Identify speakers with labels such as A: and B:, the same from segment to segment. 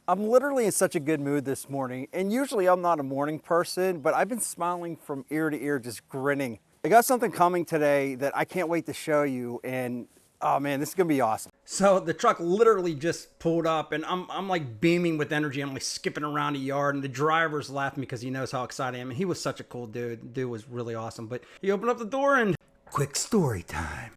A: I'm literally in such a good mood this morning, and usually I'm not a morning person, but I've been smiling from ear to ear, just grinning. I got something coming today that I can't wait to show you, and oh man, this is gonna be awesome. So the truck literally just pulled up, and I'm like beaming with energy. I'm like skipping around the yard, and the driver's laughing because he knows how excited I am. And he was such a cool dude. The dude was really awesome. But he opened up the door, and quick story time.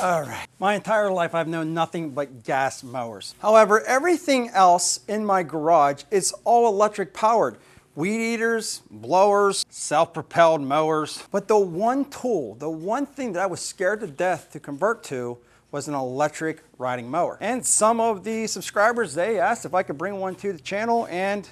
A: All right. My entire life, I've known nothing but gas mowers. However, everything else in my garage is all electric powered. Weed eaters, blowers, self-propelled mowers. But the one tool, the one thing that I was scared to death to convert to was an electric riding mower. And some of the subscribers, they asked if I could bring one to the channel, and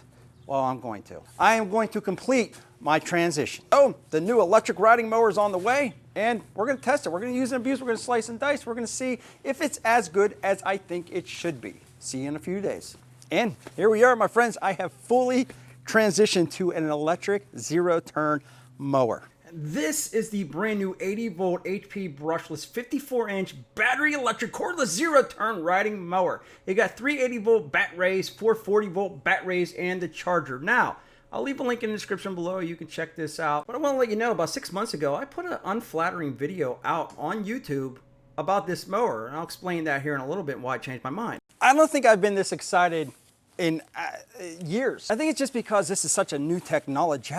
A: well, I'm going to. I am going to complete my transition. Oh, the new electric riding mower is on the way, and we're gonna test it. We're gonna use and abuse, we're gonna slice and dice, we're gonna see if it's as good as I think it should be. See you in a few days. And here we are, my friends. I have fully transitioned to an electric zero-turn mower. This is the brand new 80-volt HP Brushless 54-inch battery electric cordless zero-turn riding mower. It got 3 80-volt batteries, 4 40-volt batteries, and the charger. Now, I'll leave a link in the description below. You can check this out. But I want to let you know, about 6 months ago, I put an unflattering video out on YouTube about this mower, and I'll explain that here in a little bit why I changed my mind. I don't think I've been this excited in years. I think it's just because this is such a new technology.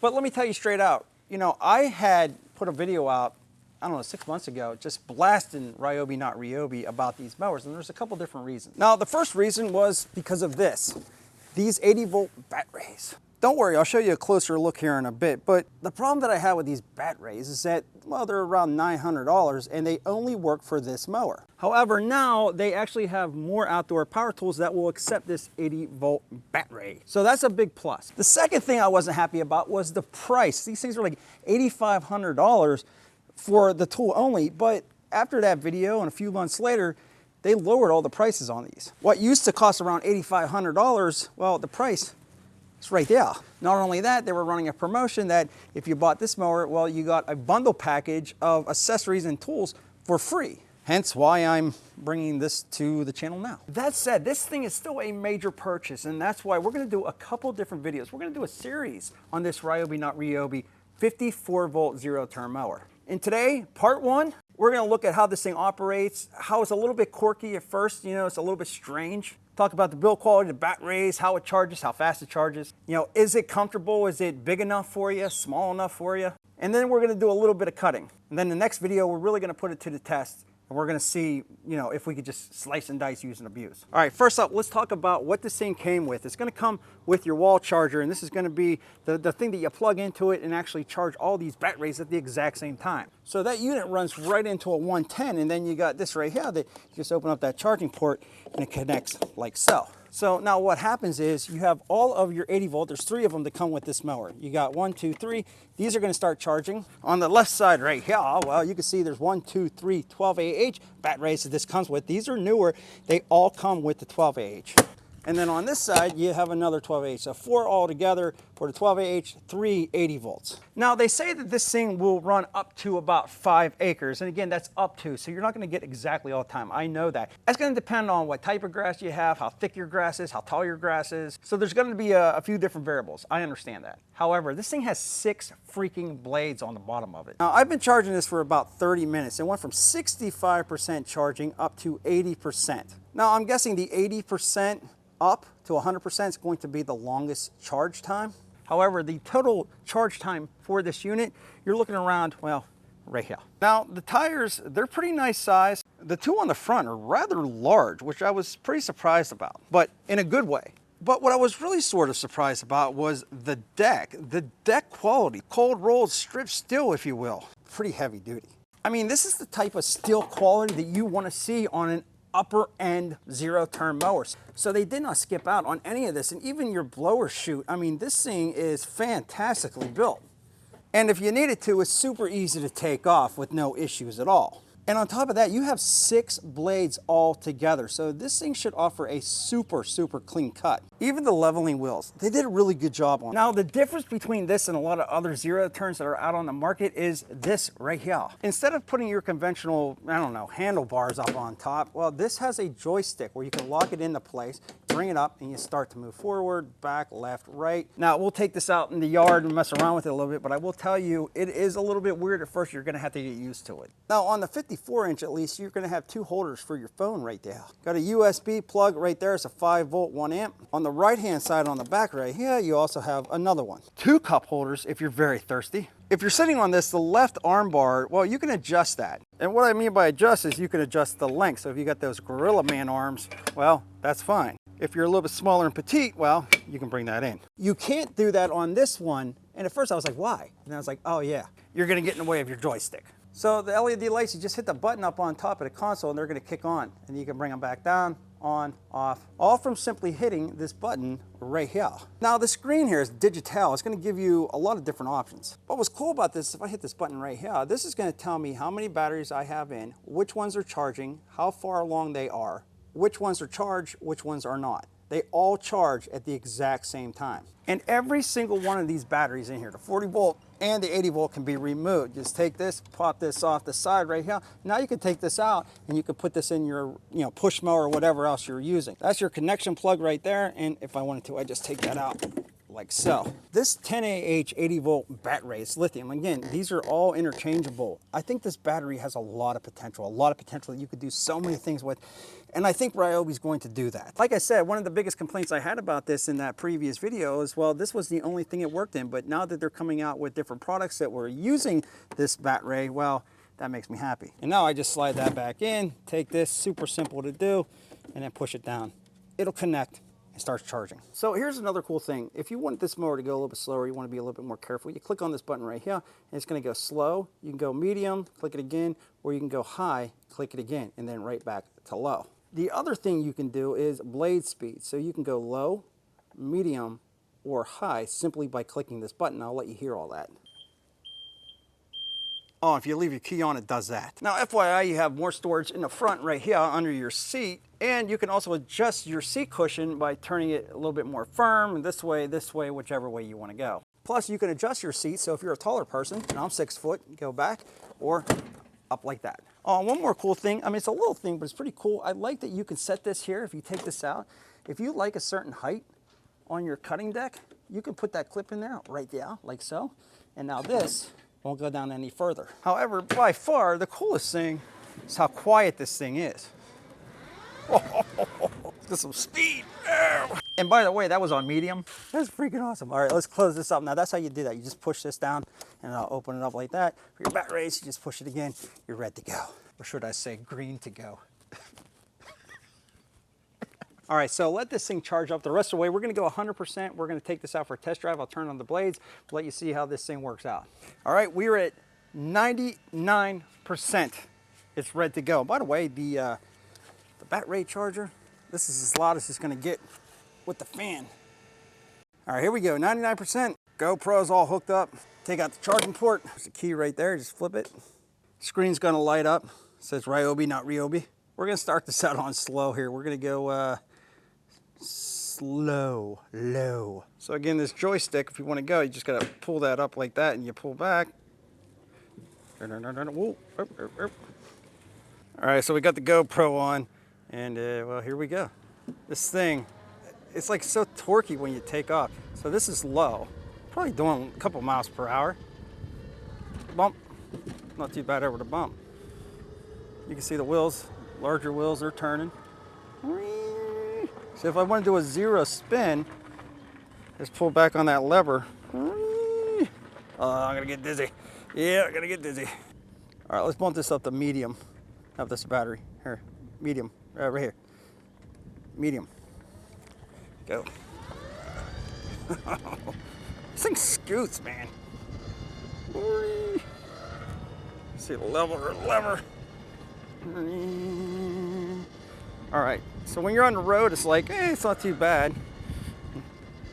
A: But let me tell you straight out, you know, I had put a video out, I don't know, 6 months ago, just blasting Ryobi, not Ryobi, about these mowers, and there's a couple different reasons. Now, the first reason was because of this, these 80-volt batteries. Don't worry, I'll show you a closer look here in a bit, but the problem that I had with these batteries is that, well, they're around $900 and they only work for this mower. However, now they actually have more outdoor power tools that will accept this 80-volt battery. So that's a big plus. The second thing I wasn't happy about was the price. These things are like $8,500 for the tool only, but after that video and a few months later, they lowered all the prices on these. What used to cost around $8,500, well, the price is right there. Not only that, they were running a promotion that if you bought this mower, well, you got a bundle package of accessories and tools for free. Hence why I'm bringing this to the channel now. That said, this thing is still a major purchase, and that's why we're gonna do a couple different videos. We're gonna do a series on this Ryobi, not Ryobi, 54-volt zero-turn mower. And today, part one, we're gonna look at how this thing operates, how it's a little bit quirky at first, you know, it's a little bit strange. Talk about the build quality, the batteries, how it charges, how fast it charges. You know, is it comfortable? Is it big enough for you? Small enough for you? And then we're gonna do a little bit of cutting. And then the next video, we're really gonna put it to the test. And we're gonna see, you know, if we could just slice and dice, use and abuse. All right, first up, let's talk about what this thing came with. It's gonna come with your wall charger, and this is gonna be the thing that you plug into it and actually charge all these batteries at the exact same time. So that unit runs right into a 110, and then you got this right here that you just open up that charging port and it connects like so. So now what happens is you have all of your 80 volt, there's 3 of them that come with this mower. You got 1, 2, 3. These are gonna start charging. On the left side right here, well, you can see there's 1, 2, 3, 12 AH batteries that this comes with. These are newer. They all come with the 12 AH. And then on this side, you have another 12 AH. So 4 altogether for the 12 AH, 3 80 volts. Now they say that this thing will run up to about 5 acres. And again, that's up to, so you're not gonna get exactly all the time. I know that. That's gonna depend on what type of grass you have, how thick your grass is, how tall your grass is. So there's gonna be a few different variables. I understand that. However, this thing has 6 freaking blades on the bottom of it. Now I've been charging this for about 30 minutes. It went from 65% charging up to 80%. Now I'm guessing the 80% up to 100% is going to be the longest charge time. However, the total charge time for this unit, you're looking around, well, right here. Now, the tires, they're pretty nice size. The 2 on the front are rather large, which I was pretty surprised about, but in a good way. But what I was really sort of surprised about was the deck. The deck quality, cold rolled strip steel, if you will. Pretty heavy duty. I mean, this is the type of steel quality that you want to see on an upper end zero-turn mowers. So they did not skip out on any of this, and even your blower chute, I mean, this thing is fantastically built. And if you needed to, it's super easy to take off with no issues at all. And on top of that, you have 6 blades all together. So this thing should offer a super, super clean cut. Even the leveling wheels, they did a really good job on it. Now, the difference between this and a lot of other zero turns that are out on the market is this right here. Instead of putting your conventional, I don't know, handlebars up on top, well, this has a joystick where you can lock it into place, bring it up, and you start to move forward, back, left, right. Now, we'll take this out in the yard and mess around with it a little bit, but I will tell you, it is a little bit weird at first. You're gonna have to get used to it. Now, on the 54-inch at least, you're gonna have two holders for your phone right there. Got a USB plug right there. It's a 5-volt, 1 amp. On the right-hand side on the back right here, you also have another one. Two cup holders if you're very thirsty. If you're sitting on this, the left arm bar, well, you can adjust that. And what I mean by adjust is you can adjust the length. So if you got those Gorilla Man arms, well, that's fine. If you're a little bit smaller and petite, well, you can bring that in. You can't do that on this one. And at first I was like, why? And I was like, oh yeah, you're gonna get in the way of your joystick. So the LED lights, you just hit the button up on top of the console and they're gonna kick on. And you can bring them back down, on, off, all from simply hitting this button right here. Now the screen here is digital. It's gonna give you a lot of different options. But what's cool about this, if I hit this button right here, this is gonna tell me how many batteries I have in, which ones are charging, how far along they are, which ones are charged, which ones are not. They all charge at the exact same time. And every single one of these batteries in here, the 40 volt and the 80 volt, can be removed. Just take this, pop this off the side right here. Now you can take this out and you can put this in your push mower or whatever else you're using. That's your connection plug right there. And if I wanted to, I just take that out like so. This 10AH 80 volt battery, it's lithium. Again, these are all interchangeable. I think this battery has a lot of potential that you could do so many things with. And I think Ryobi's going to do that. Like I said, one of the biggest complaints I had about this in that previous video is, well, this was the only thing it worked in, but now that they're coming out with different products that were using this battery, well, that makes me happy. And now I just slide that back in, take this, super simple to do, and then push it down. It'll connect and starts charging. So here's another cool thing. If you want this mower to go a little bit slower, you want to be a little bit more careful, you click on this button right here, and it's going to go slow. You can go medium, click it again, or you can go high, click it again, and then right back to low. The other thing you can do is blade speed. So you can go low, medium, or high simply by clicking this button. I'll let you hear all that. Oh, if you leave your key on, it does that. Now, FYI, you have more storage in the front right here under your seat, and you can also adjust your seat cushion by turning it a little bit more firm, this way, whichever way you want to go. Plus, you can adjust your seat, so if you're a taller person, and I'm 6 foot, go back, or up like that. One more cool thing, I mean, it's a little thing, but it's pretty cool. I like that you can set this here if you take this out. If you like a certain height on your cutting deck, you can put that clip in there right there, like so. And now this won't go down any further. However, by far, the coolest thing is how quiet this thing is. Got some speed. And by the way, that was on medium. That's freaking awesome. All right, let's close this up. Now that's how you do that. You just push this down and I'll open it up like that. For your batteries, you just push it again. You're ready to go. Or should I say green to go? All right, so let this thing charge up the rest of the way. We're gonna go 100%. We're gonna take this out for a test drive. I'll turn on the blades, let you see how this thing works out. All right, we're at 99%. It's ready to go. By the way, the bat rate charger, this is as loud as it's gonna get with the fan. All right, here we go, 99%. GoPro's all hooked up. Take out the charging port. There's a key right there, just flip it. Screen's gonna light up. It says Ryobi, not Ryobi. We're gonna start this out on slow here. We're gonna go slow, low. So again, this joystick, if you wanna go, you just gotta pull that up like that and you pull back. Whoa. All right, so we got the GoPro on and well, here we go. This thing, it's like so torquey when you take off. So this is low, probably doing a couple miles per hour. Bump, not too bad over the bump. You can see the wheels, larger wheels are turning. So if I want to do a zero spin, just pull back on that lever. Oh, I'm gonna get dizzy. Yeah, I'm gonna get dizzy. All right, let's bump this up to medium. Have this battery here, medium, right here, medium. Go. This thing scoots, man. See the lever. All right, so when you're on the road, it's like, it's not too bad.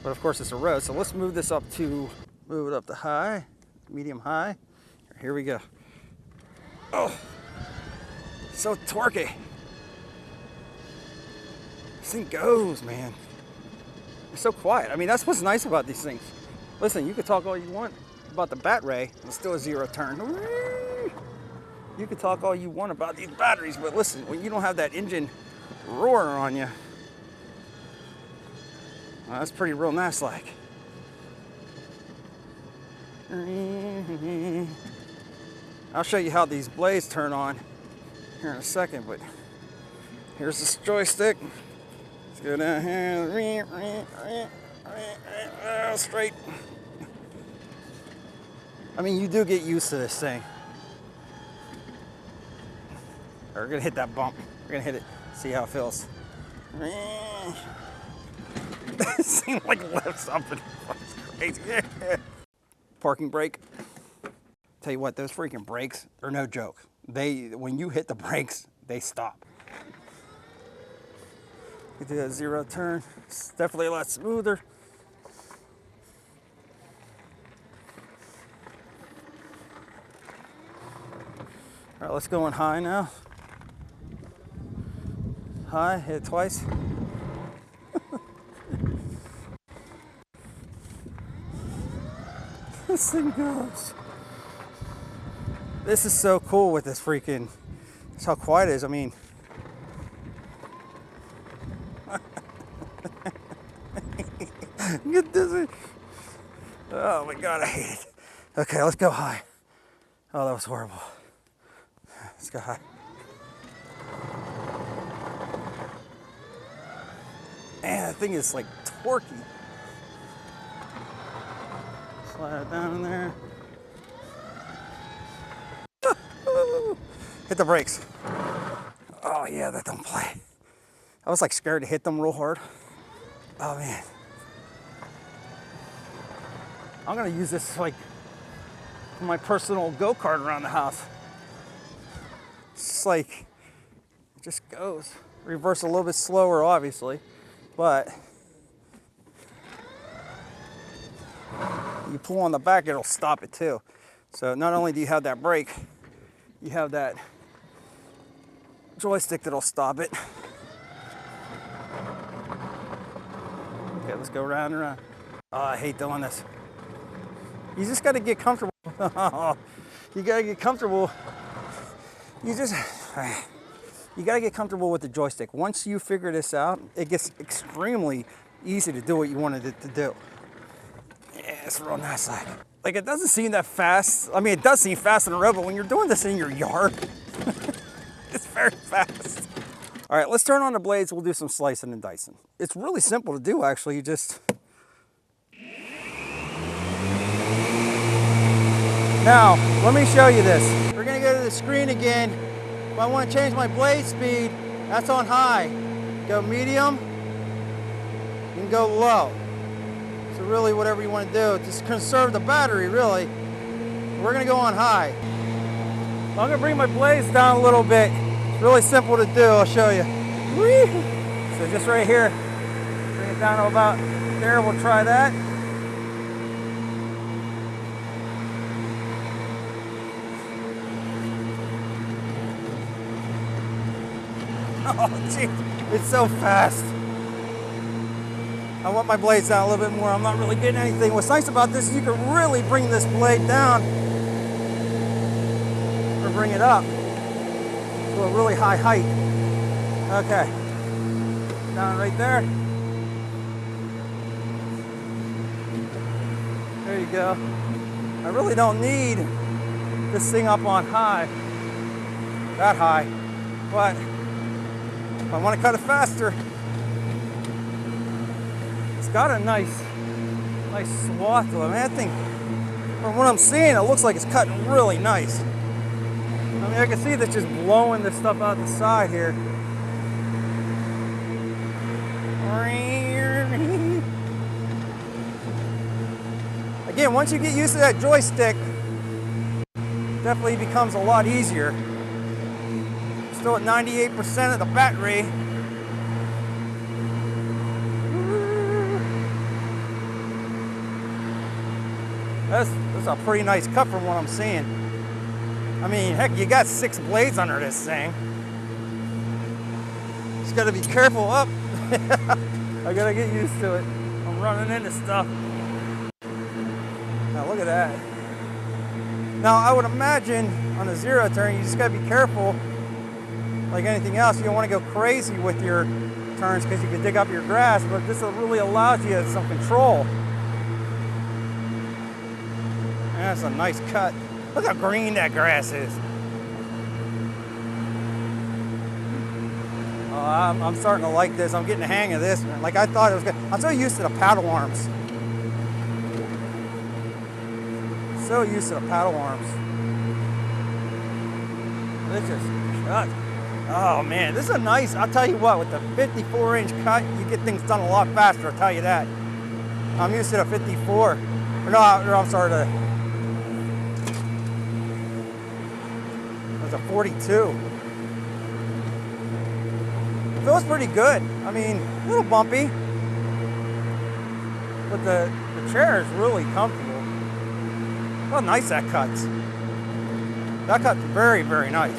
A: But of course it's a road, so let's move this up to, move it up to high, medium high. Here we go. Oh, so torquey. This thing goes, man. They're so quiet. I mean, that's what's nice about these things. Listen, you can talk all you want about the bat ray, it's still a 0 turn. You can talk all you want about these batteries, but listen, when you don't have that engine roaring on you, well, that's pretty real nice like. I'll show you how these blades turn on here in a second, but here's this joystick. Let's go down here, straight. I mean, you do get used to this thing. We're gonna hit that bump. We're gonna hit it, see how it feels. This thing like lifts up and it's crazy. Parking brake. Tell you what, those freaking brakes are no joke. When you hit the brakes, they stop. You do a 0 turn. It's definitely a lot smoother. All right, let's go on high now. High, hit it twice. This thing goes. This is so cool with this freaking, that's how quiet it is. I mean, get dizzy. Oh my God, I hate it. Okay, let's go high. Oh, that was horrible. Let's go high. Man, that thing is like torquey. Slide it down in there. Hit the brakes. Oh yeah, that don't play. I was like scared to hit them real hard. Oh man. I'm gonna use this like for my personal go-kart around the house. It's like, it just goes. Reverse a little bit slower, obviously, but you pull on the back, it'll stop it too. So not only do you have that brake, you have that joystick that'll stop it. Okay, let's go round and round. Oh, I hate doing this. You just gotta get comfortable. You gotta get comfortable. You gotta get comfortable with the joystick. Once you figure this out, it gets extremely easy to do what you wanted it to do. Yeah, it's real nice like it doesn't seem that fast. I mean, it does seem fast in a row, but when you're doing this in your yard, it's very fast. All right, let's turn on the blades. We'll do some slicing and dicing. It's really simple to do, actually. You just... Now, let me show you this. We're gonna go to the screen again. If I want to change my blade speed, that's on high. Go medium, and go low. So really whatever you want to do, just conserve the battery, really. We're gonna go on high. I'm gonna bring my blades down a little bit. It's really simple to do, I'll show you. Whee! So just right here, bring it down to about there, we'll try that. Oh, gee, it's so fast. I want my blades down a little bit more. I'm not really getting anything. What's nice about this is you can really bring this blade down or bring it up to a really high height. Okay, down right there. There you go. I really don't need this thing up on high, that high, but if I want to cut it faster, it's got a nice swath to it. I mean, that thing, from what I'm seeing, it looks like it's cutting really nice. I mean, I can see that's just blowing this stuff out the side here. Again, once you get used to that joystick, it definitely becomes a lot easier. Still at 98% of the battery. That's a pretty nice cut from what I'm seeing. I mean, heck, you got 6 blades under this thing. Just gotta be careful up. I gotta get used to it. Oh from running into stuff. Now look at that. Now I would imagine on a zero turn, you just gotta be careful. Like anything else, you don't want to go crazy with your turns because you can dig up your grass, but this really allows you some control. And that's a nice cut. Look how green that grass is. I'm starting to like this. I'm getting the hang of this. Like I thought it was good. I'm so used to the paddle arms. So used to the paddle arms. This just cut. Oh man, this is a nice, I'll tell you what, with the 54-inch cut, you get things done a lot faster, I'll tell you that. I'm used to the 54. Or no, I'm sorry, it was a 42. It feels pretty good. I mean, a little bumpy, but the chair is really comfortable. Look how nice that cuts. That cuts very, very nice.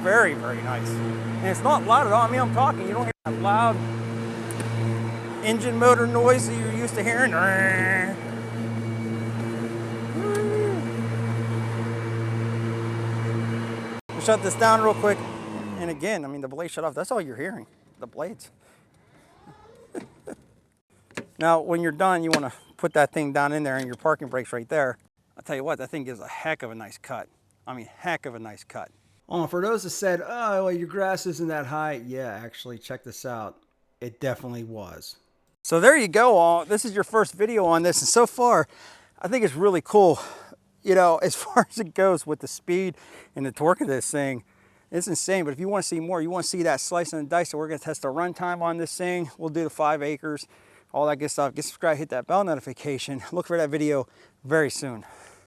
A: Very, very nice. And it's not loud at all. I mean, I'm talking, you don't hear that loud engine motor noise that you're used to hearing. We'll shut this down real quick. And again, I mean, the blade shut off. That's all you're hearing, the blades. Now, when you're done, you want to put that thing down in there and your parking brake's right there. I'll tell you what, that thing gives a heck of a nice cut. I mean, heck of a nice cut. Oh, for those that said, oh, well, your grass isn't that high. Yeah, actually, check this out. It definitely was. So there you go, all. This is your first video on this. And so far, I think it's really cool. You know, as far as it goes with the speed and the torque of this thing, it's insane. But if you want to see more, you want to see that slice and dice, so we're going to test the runtime on this thing. We'll do the 5 acres, all that good stuff. Get subscribed, hit that bell notification. Look for that video very soon.